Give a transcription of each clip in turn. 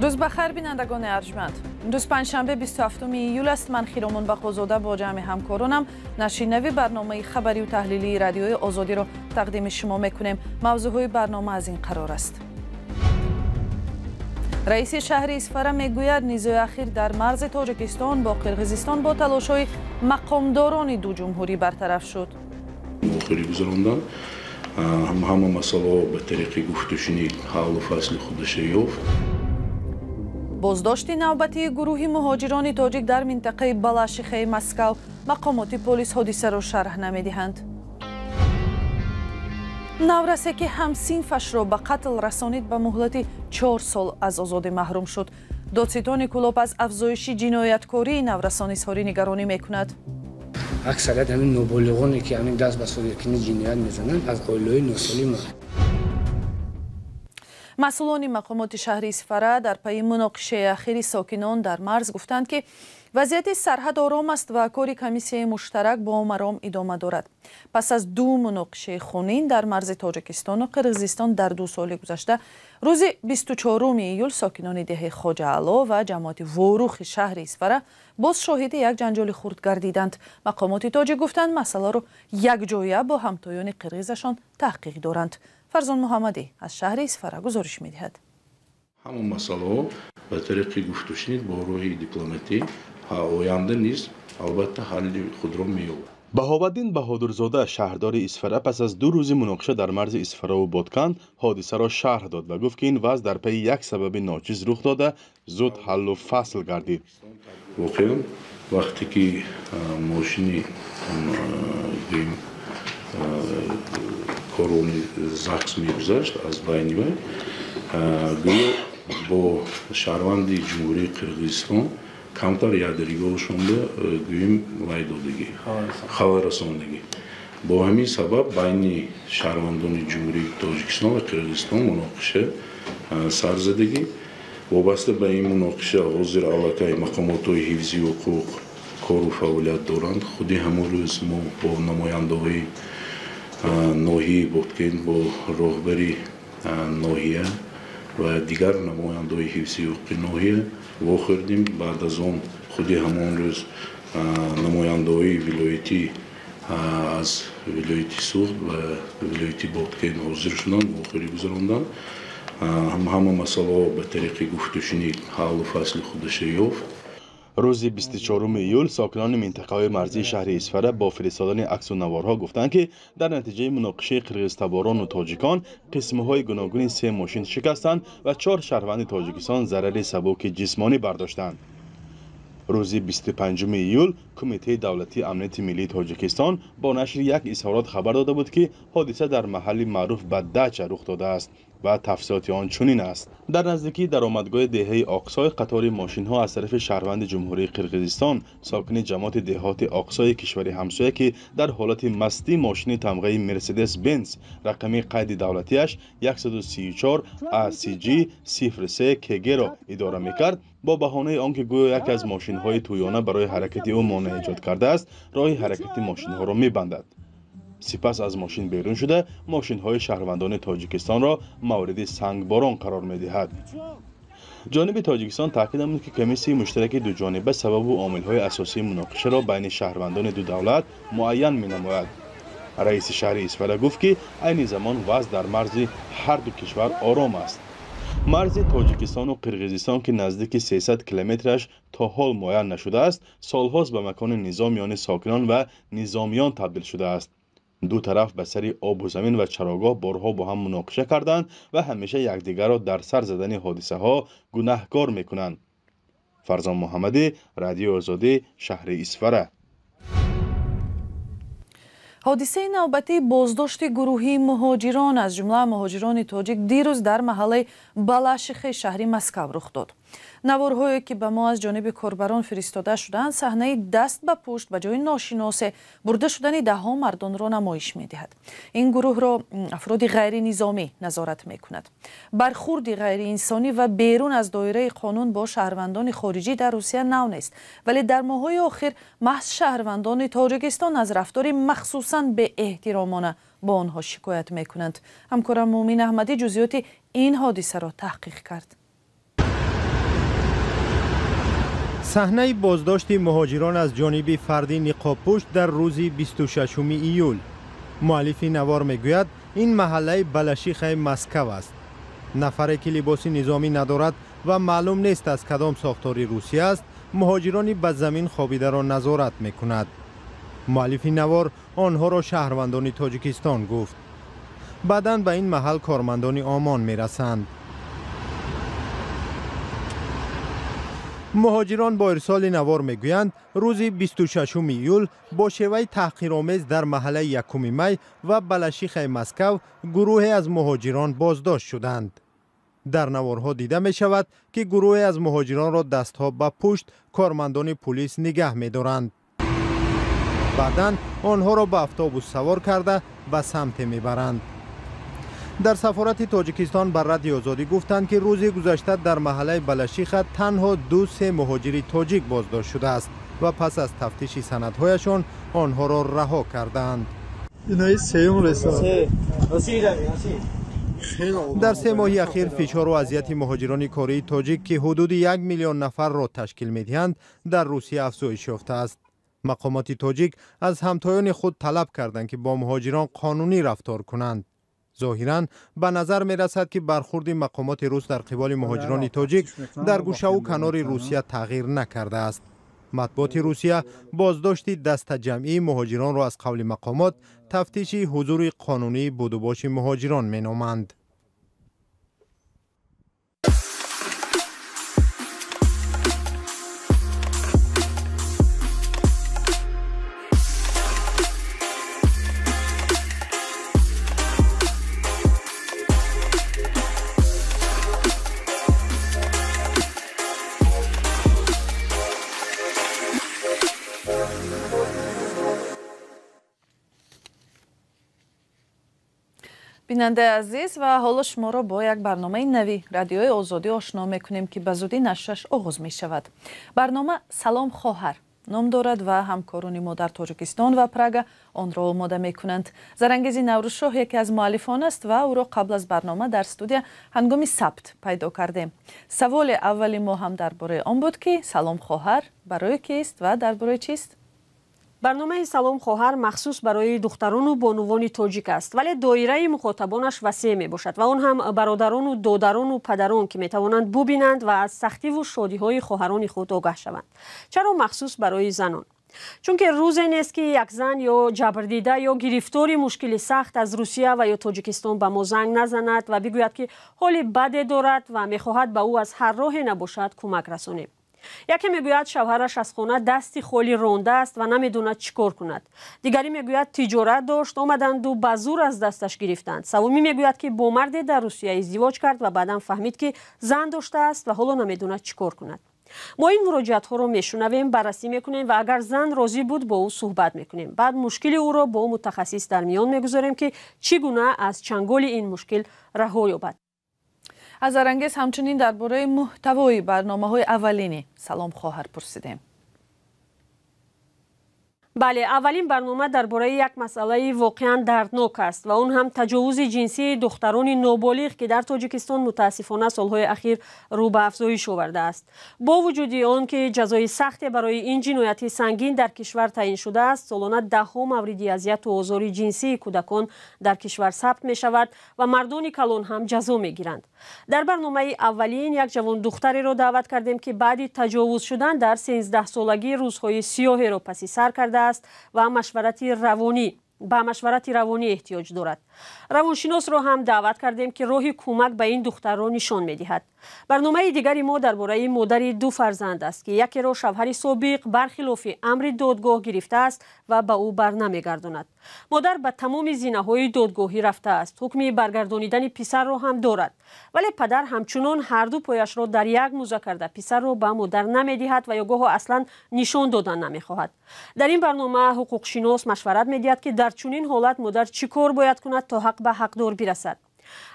روز بخیر بینندگان ارجمند. امروز پنجشنبه 27 ایول است. من خیرامون بخوزاده با جمع همکارانم نشینوی برنامه خبری و تحلیلی رادیوی آزادی را تقدیم شما میکنیم. موضوعهای برنامه از این قرار است: رئیس شهر اصفهان میگوید نیزوی اخیر در مرز تاجیکستان با قرقیزستان با تلاش‌های مقامداران دو جمهوری برطرف شد. همه مسائل به طریق گفتگوشنی حل و فصل خودش یافت. بازداشت نوبتی گروه مهاجران تاجیک در منطقه بالاشیخه مسکو، مقامات پلیس حادثه را شرح نمیدهند. نورسه که همسینفش را به قتل رسانید به مهلت 4 سال از آزادی محروم شد. دادستان کلاب از افزایش جنایتکاری نورسان اظهار نگرانی میکند. اکثریت همین نابالغانی که همین دست به سرکنی جنایت میزنند از عائله 9 ساله ما. مسئولان مقامات شهر اصفهان در پی مناقشه اخیر ساکنان در مرز گفتند که وضعیت سرحد آرام است و کار کمیسیون مشترک با آمرام ادامه دارد. پس از 2 مناقشه خونین در مرز تاجیکستان و قرقیزستان در 2 سال گذشته، روز 24 ایول ساکنان ده خواجه علا و جماعت وروخ شهر اصفهان باز شاهد یک جنجال خرد گردیدند. مقامات تاجیک گفتند مسئله را یک جایه با همتایان قرقیزشان تحقیق دارند. فرزان محمدی از شهر اصفهان گزارش می‌دهد. همون مسئله به طریق گفتگوشنی با روح دیپلماتی آینده نیست، البته حل خود را می‌یابد. بهاءالدین بهادرزاده شهردار اصفهان پس از 2 روز مناقشه در مرز اصفهان و بادکن حادثه را شرح داد و گفت که این وضع در پی یک سبب ناچیز رخ داده زود حل و فصل گردید. واقعا وقتی که ماشینی کارونی زخم می‌گذشت از بین و با شهروندی جمهوری قرقیزستان کمتر یادگیری‌هاشون به گویم وای دادگی خبر رساندگی. با همین سبب بین شهروندان جمهوری تاجیکستان و قرقیزستان مناقشه سر زدگی. وابسته به این مناقشه حاضر علاقه مقامات حفظی حقوق کار و فعالیت دارند. خودی همون روز ما با نماینده‌های ناحیه بادکن با راهبری ناحیه و دیگر نماینده‌های حفظی حقوق ناحیه واخوردیم. بعد از آن خودی همون روز نماینده‌های ولایتی از ولایت سوخت و ولایت بادکن حاضر شدند، واخوری گذراندند. همه مسائل به طریق گفتگوشنی حل و فصل خودش یافت. روز 24 ایول ساکنان منطقه مرزی شهر اصفهان با فرستادن عکس و نوارها گفتند که در نتیجه مناقشه قرقیزتباران و تاجیکان قسم‌های گوناگون 3 ماشین شکستند و 4 شهروند تاجیکستان ضرر سبک جسمانی برداشتند. روز 25 ایول کمیته دولتی امنیت ملی تاجیکستان با نشر یک اظهارات خبر داده بود که حادثه در محل معروف به دچه رخ داده است و تفصیلات آن چنین است: در نزدیکی درآمدگاه دهه آقسای قطار ماشین ها از طرف شهروند جمهوری قرقیزستان ساکن جماعت دهات آقسای کشور همسایه که در حالت مستی ماشین تمغه مرسدس بنز رقمی قید دولتیش 134 ACG 03 KG را اداره میکرد، با بهانه آنکه گویا یکی از ماشین های تویانه برای حرکت او مانع ایجاد کرده است راه حرکت ماشین ها را میبندد. سپس از ماشین بیرون شده ماشین های شهروندان تاجیکستان را مورد سنگباران قرار میدهد. جانب تاجیکستان تاکید نمود که کمیسیون مشترک دو جانبه سبب و عامل های اساسی مناقشه را بین شهروندان دو دولت معین می نماید. رئیس شهر اصفهان گفت که عین زمان وضع در مرز هر دو کشور آرام است. مرز تاجیکستان و قرقیزستان که نزدیک 300 کیلومترش تا حال معین نشده است، سالهاست به مکان نزاع میان ساکنان و نظامیان تبدیل شده است. دو طرف به سر آب و زمین و چراگاه بارها با هم مناقشه کردند و همیشه یکدیگر را در سر زدن حادثه ها گناهکار میکنند. فرزان محمدی، رادیو آزادی، شهر اصفهان. حادثه نوبتی بازداشت گروهی مهاجران از جمله مهاجران تاجیک دیروز در محله بالاشیخه شهری مسکو رخ داد. نوارهایی که به ما از جانب کاربران فرستاده شدند صحنه دست به پشت به جای ناشناس برده شدن دهها مردان را نمایش می‌دهد. این گروه را افراد غیر نظامی نظارت می‌کند. برخورد غیر انسانی و بیرون از دایره قانون با شهروندان خارجی در روسیه نو نیست، ولی در ماه‌های اخیر محض شهروندان تاجیکستان از رفتار مخصوصاً به احترامانه با آنها شکایت می‌کنند. همکارم مومین احمدی جزئیات این حادثه را تحقیق کرد. صحنه بازداشت مهاجران از جانب فردی نقاب‌پوش در روز 26 ایول. مؤلف نوار میگوید این محله بلشیخ مسکو است. نفری که لباس نظامی ندارد و معلوم نیست از کدام ساختاری روسیه است، مهاجرانی به زمین خوابیده را نظارت میکند. مؤلف نوار آنها را شهروندان تاجیکستان گفت. بعداً به این محل کارمندان آمان میرسند. مهاجران با ارسال نوار میگویند روز 26 ایول با شیوه تحقیرآمیز در محله یکم می و بلشیخ مسکو گروهی از مهاجران بازداشت شدند. در نوارها دیده می شود که گروهی از مهاجران را دستها به پشت کارمندان پلیس نگه می دارند. بعداً آنها را به اتوبوس سوار کرده به سمت می برند. در سفارت تاجیکستان بر رادیو آزادی گفتند که روز گذشته در محله بلشیخ تنها 2-3 مهاجر تاجیک بازداشت شده است و پس از تفتیش سندهایشان آنها را رها کردند. در 3 ماه اخیر فشار و اذیت مهاجران کاری تاجیک که حدود 1 میلیون نفر را تشکیل می‌دهند در روسیه افزایش یافته است. مقامات تاجیک از همتایان خود طلب کردند که با مهاجران قانونی رفتار کنند. ظاهراً به نظر می رسد که برخورد مقامات روس در قبال مهاجران تاجیک در گوشه و کنار روسیه تغییر نکرده است. مطبوعات روسیه بازداشت دست جمعی مهاجران را از قول مقامات تفتیش حضور قانونی بود و باش مهاجران می نامند. بیننده عزیز و حالا شما را با یک برنامه نوی رادیوی آزادی آشنا میکنیم که به زودی نشرش آغاز می شود. برنامه سلام خواهر نام دارد و همکاران ما در تاجیکستان و پراگ آن را آماده می کنند. زرانگیز نوروزشاه یکی از مؤلفان است و او را قبل از برنامه در استودیو هنگام ثبت پیدا کردیم. سوال اولی ما هم درباره آن بود که سلام خواهر برای کیست و درباره چیست؟ برنامه سلام خواهر مخصوص برای دختران و بانوان تاجیک است، ولی دایره مخاطبانش وسیع می باشد و آن هم برادران و دادران و پدران که می توانند ببینند و از سختی و شادی های خواهران خود آگاه شوند. چرا مخصوص برای زنان؟ چون که روزی نیست که یک زن یا جبردیده یا گرفتاری مشکلی سخت از روسیه و یا تاجیکستان به ما زنگ نزند و بگوید که حالی بد دارد و می خواهد به او از هر راهی نباشد کمک رسانیم. یکی میگوید شوهرش از خانه دستی خالی رانده است و نمیدوند چیکار کند. دیگری میگوید تجارت داشت آمدند و به زور از دستش گرفتند. سومی میگوید که با مردی در روسیه ازدواج کرد و بعدا فهمید که زن داشته است و حالا نمیدوند چیکار کند. ما این مراجعات ها رو میشنویم، بررسی میکنیم و اگر زن راضی بود با او صحبت میکنیم. بعد مشکل او را با متخصص در میان میگذاریم که چگونه از چنگال این مشکل رها یابد. از زرانگیز همچنین درباره محتوای برنامه‌های اولینی سلام خواهر پرسیدیم. بله، اولین برنامه درباره یک مسئله واقعا دردناک است و اون هم تجاوز جنسی دختران نابالغ که در تاجیکستان متاسفانه سالهای اخیر رو به افزایش آورده است. با وجود آن که جزای سختی برای این جنایت سنگین در کشور تعیین شده است، سالانه ده‌ها مورد اذیت و آزار جنسی کودکان در کشور ثبت می شود و مردان کلان هم جزا می گیرند. در برنامه اولین یک جوان دختری را دعوت کردیم که بعد تجاوز شدن در 13 سالگی روزهای سیاهی را پس سر کرده است و مشورت روانی احتیاج دارد. روانشناس را هم دعوت کردیم که راه کمک به این دختر را نشان می‌دهد. برنامه دیگری ما درباره مادر 2 فرزند است که یکی را شوهر سابق برخلاف امر دادگاه گرفته است و به او برنمیگرداند. مادر به تمام زینه‌های دادگاهی رفته است. حکم برگردانیدن پسر را هم دارد، ولی پدر همچنان هر دو پایش را در یک موزه کرده پسر را به مادر نمی‌دهد و یا گاه اصلا نشان دادن نمی‌خواهد. در این برنامه حقوق شناس مشورت می‌دهد که در چنین حالت مادر چیکار باید کند تا حق به حقدار برسد.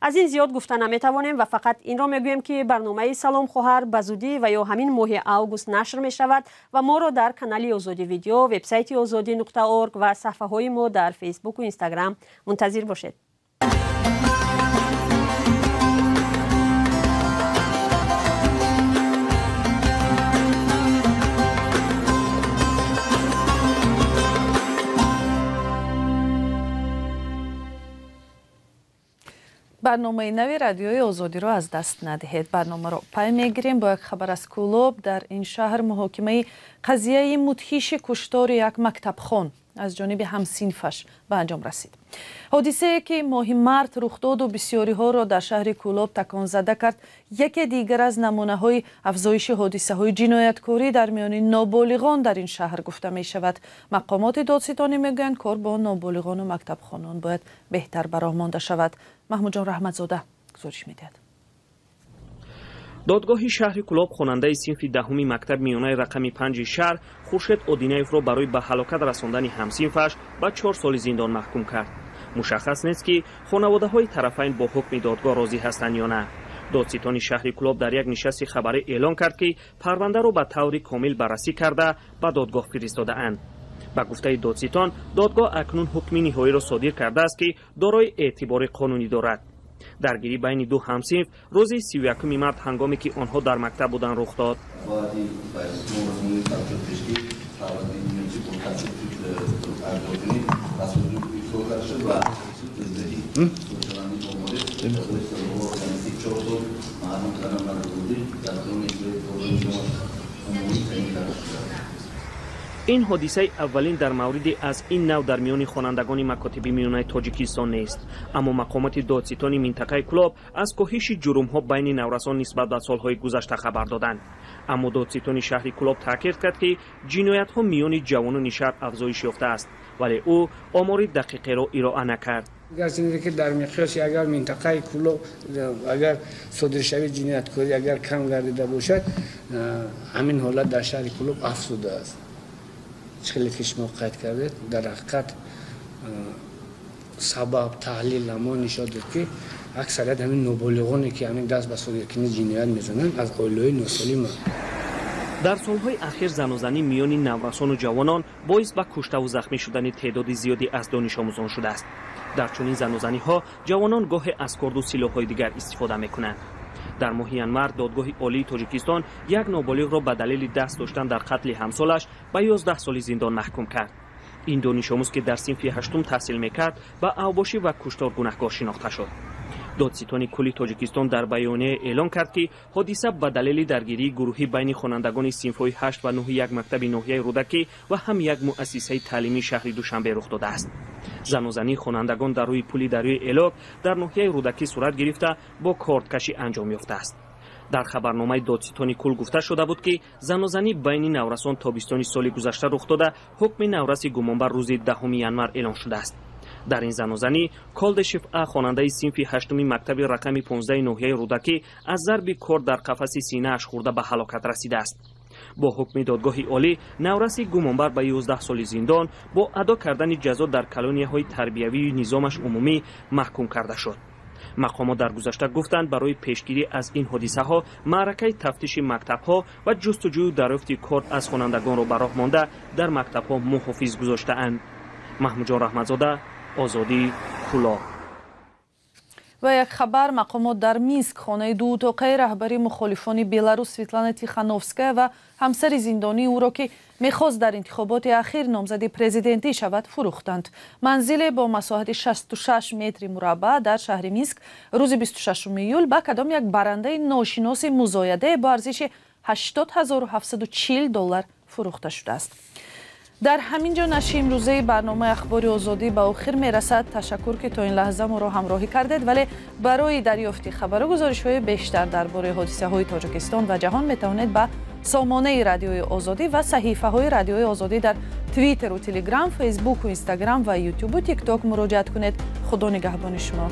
از این زیاد گفتن نمی‌توانیم و فقط این را میگویم که برنامه سلام خواهر به زودی و یا همین ماه اوگوست نشر می شود و ما را در کانال آزادی ویدیو، وبسایت azadi.org و صفحه های ما در فیسبوک و اینستاگرام منتظر باشید. برنامه نوی رادیوی آزادی را از دست ندهید. برنامه را پای میگیریم با یک خبر از کولوب. در این شهر محاکمه قضیه مدهیش کشتار یک مکتب خان از جانب همسینفش به انجام رسید. حادثه که ماه مارس رخ داد و بسیاری ها را در شهر کولوب تکان زده کرد، یکی دیگر از نمونه های افزایش حادثه های جنایتکاری در میان نابالغان در این شهر گفته می شود. مقامات دادستانی میگویند کار با نابالغان و مکتب خانان باید بهتر برآمده شود. محمود جان رحمتزاده گزارش میدهد. دادگاه شهر کولوب خواننده صنف دهمی مکتب میانه رقم 5 شهر خورشید اودینایف را برای به هلاکت رساندن همسینفش به 4 سال زندان محکوم کرد. مشخص نیست که خانواده های طرفین با حکم دادگاه راضی هستند یا نه. دادستان شهر کولوب در یک نشست خبری اعلان کرد که پرونده را به طور کامل بررسی کرده به دادگاه فرستاده اند. با گفته دادستان، دادگاه اکنون حکم نهایی را صادر کرده است که دارای اعتبار قانونی دارد. درگیری بین دو همسنف روز 31 مارس هنگامی که آنها در مکتب بودند رخ داد. این حادثه اولین در مورد از این نوع در میان خوانندگان مکاتب میانه تاجیکستان نیست، اما مقامات دادستانی منطقه کولوب از کاهش جرم‌ها بین نورسان نسبت به سال‌های گذشته خبر دادند. اما دادستان شهر کولوب تاکید کرد که جنایت‌ها میان جوانان شهر افزایش یافته است، ولی او آمار دقیقی را ارائه نکرد. گفتند که در مقیاس اگر منطقه کولوب اگر صادر شوی جنایتکاری اگر کم گردیده باشد، همین حالت در شهر کولوب افزوده است. خیلی کشما قید کرده در حقیقت سبب تحلیل ما نشان داد که اکثریت همین نابالغانی که همین دست به صادرکنی جنایت میزنند از عائله‌های ناسالم. در سالهای اخیر زن و زنی میان نورسان و جوانان باعث به کشته و زخمی شدن تعداد زیادی از دانش آموزان شده است. در چنین زن و زنی ها جوانان گاه از کارد و سلاح‌های دیگر استفاده میکنند. در ماه ینور دادگاه عالی تاجیکستان یک نابالغ را به دلیل دست داشتن در قتل همسالش به 11 سال زندان محکوم کرد. این دانش آموز که در صنف 8 تحصیل میکرد به اوباشی و کشتار گناهکار شناخته شد. دادستان کلی تاجیکستان در بیانیه اعلام کرد که حادثه به دلیل درگیری گروهی بین خوانندگان صنف‌های 8 و 9 یک مکتب ناحیه رودکی و هم یک مؤسسه تعلیمی شهری دوشنبه رخ داده است. زن و زنی خوانندگان در روی پل دریای الاک در ناحیه رودکی صورت گرفته با کاردکشی انجام یافته است. در خبرنامه دادستان کل گفته شده بود که زن و زنی بین نورسان تابستان سال گذشته رخ داده، حکم نورس گمانبر روز 10 ینور اعلان شده است. در این زن و زنی کالدشف خواننده صنف 8 مکتب رقم 15 ناحیه رودکی از ضرب کارد در قفس سینه اش خورده به هلاکت رسیده است. با حکم دادگاه عالی نورس گمانبر به 11 سال زندان با ادا کردن جزا در کلونی‌های تربیوی نظامش عمومی محکوم کرده شد. مقامات در گذشته گفتند برای پیشگیری از این حادثه ها معرکه تفتیش مکتب ها و جستجوی دریافت کارت از خوانندگان را به راه مانده در مکتب ها محافظ گذاشته اند. محمود جان رحمتزاده، آزادی، کولوب. و یک خبر، مقامات در مینسک خانه دو اتاقه رهبری مخالفان بلاروس سویتلانا تیخانوفسکا و همسر زندانی او را که میخواست در انتخابات اخیر نامزد پرزیدنتی شود فروختند. منزل با مساحت 66 متر مربع در شهر مینسک روز 26 ایول به کدام یک برنده ناشناس مزایده با ارزش $80,740 فروخته شده است. در همین جا نشر امروزه برنامه اخبار آزادی به آخر میرسد. تشکر که تا این لحظه ما را همراهی کردید، ولی برای دریافت خبر و گزارش‌های بیشتر درباره حادثه‌های تاجیکستان و جهان میتوانید به سامانه رادیوی آزادی و صحیفه‌های رادیوی آزادی در توییتر و تلگرام، فیسبوک و اینستاگرام و یوتیوب و تیک تاک مراجعه کنید. خدا نگهبان شما.